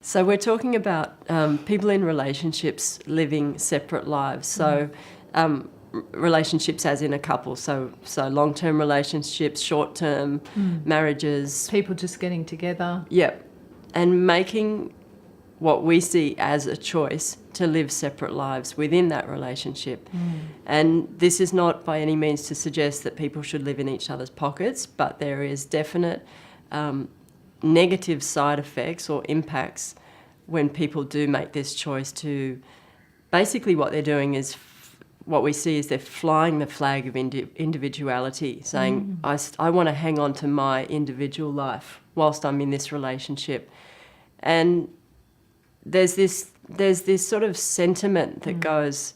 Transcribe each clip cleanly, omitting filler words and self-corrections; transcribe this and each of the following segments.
So we're talking about people in relationships living separate lives. So relationships as in a couple. So long-term relationships, short-term marriages. People just getting together. Yep. And making what we see as a choice to live separate lives within that relationship. And this is not by any means to suggest that people should live in each other's pockets, but there is definite negative side effects or impacts when people do make this choice to... Basically what they're doing is, what we see is they're flying the flag of individuality, saying, I want to hang on to my individual life whilst I'm in this relationship. And there's this sort of sentiment that goes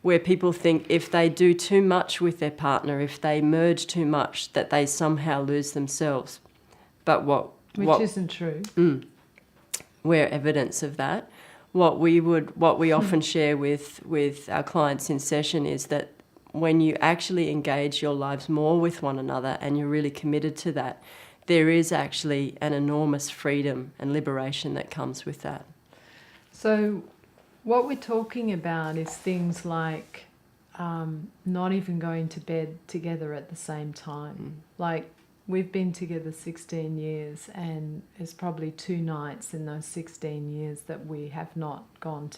where people think if they do too much with their partner, if they merge too much, that they somehow lose themselves. But which isn't true. We're evidence of that. What we often share with our clients in session is that when you actually engage your lives more with one another and you're really committed to that, there is actually an enormous freedom and liberation that comes with that. So what we're talking about is things like not even going to bed together at the same time. Like, we've been together 16 years and there's probably 2 nights in those 16 years that we have not gone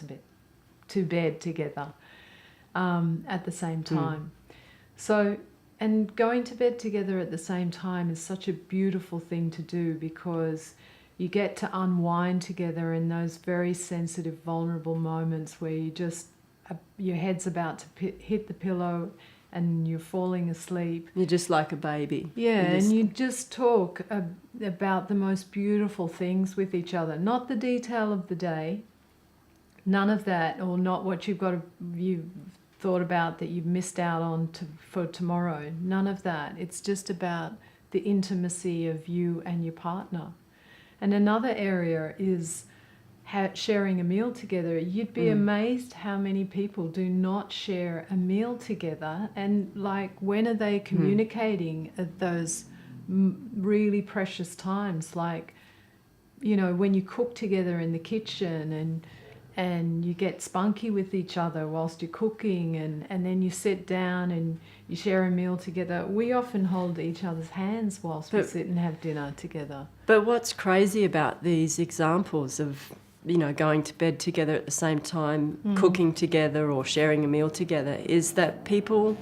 to bed together at the same time. So, and going to bed together at the same time is such a beautiful thing to do, because you get to unwind together in those very sensitive, vulnerable moments where you just, your head's about to hit the pillow and you're falling asleep. You're just like a baby. Yeah, and you just talk about the most beautiful things with each other. Not the detail of the day, none of that, or not what you've thought about that you've missed out on for tomorrow. None of that. It's just about the intimacy of you and your partner. And another area is sharing a meal together. You'd be amazed how many people do not share a meal together. And like, when are they communicating at those really precious times? Like, you know, when you cook together in the kitchen and you get spunky with each other whilst you're cooking, and then you sit down and you share a meal together. We often hold each other's hands whilst we sit and have dinner together. But what's crazy about these examples of, you know, going to bed together at the same time, cooking together or sharing a meal together, is that people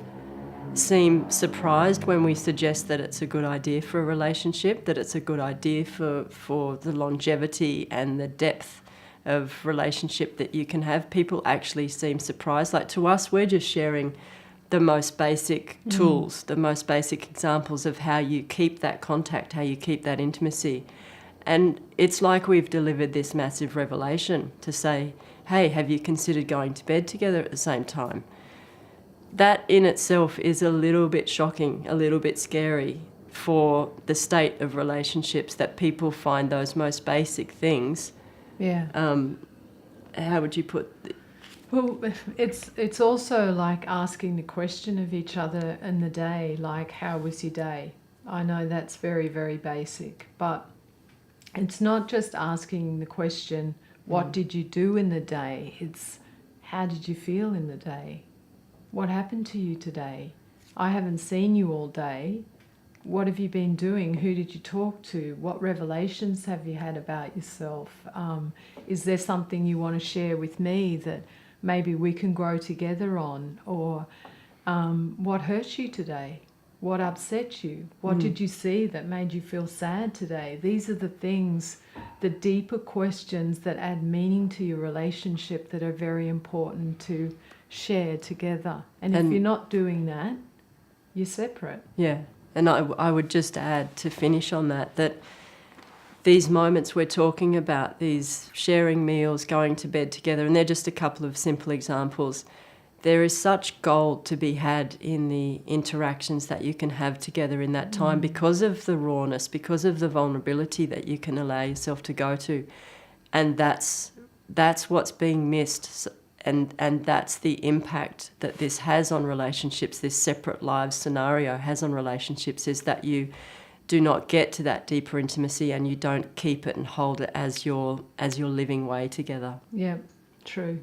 seem surprised when we suggest that it's a good idea for a relationship, that it's a good idea for the longevity and the depth of relationship that you can have. People actually seem surprised. Like, to us, we're just sharing the most basic tools, the most basic examples of how you keep that contact, how you keep that intimacy. And it's like we've delivered this massive revelation to say, hey, have you considered going to bed together at the same time? That in itself is a little bit shocking, a little bit scary for the state of relationships, that people find those most basic things. Yeah. How would you put it? Well, it's also like asking the question of each other in the day, like, how was your day? I know that's very, very basic, but it's not just asking the question, what did you do in the day? It's, how did you feel in the day? What happened to you today? I haven't seen you all day. What have you been doing? Who did you talk to? What revelations have you had about yourself? Is there something you want to share with me that maybe we can grow together on? Or what hurt you today? What upset you? What did you see that made you feel sad today? These are the things, the deeper questions that add meaning to your relationship, that are very important to share together. And if you're not doing that, you're separate. Yeah. And I would just add, to finish on that these moments we're talking about, these sharing meals, going to bed together, and they're just a couple of simple examples. There is such gold to be had in the interactions that you can have together in that time, because of the rawness, because of the vulnerability that you can allow yourself to go to. And that's what's being missed. And that's the impact that this has on relationships, this separate lives scenario has on relationships, is that you do not get to that deeper intimacy and you don't keep it and hold it as your living way together. Yeah, true.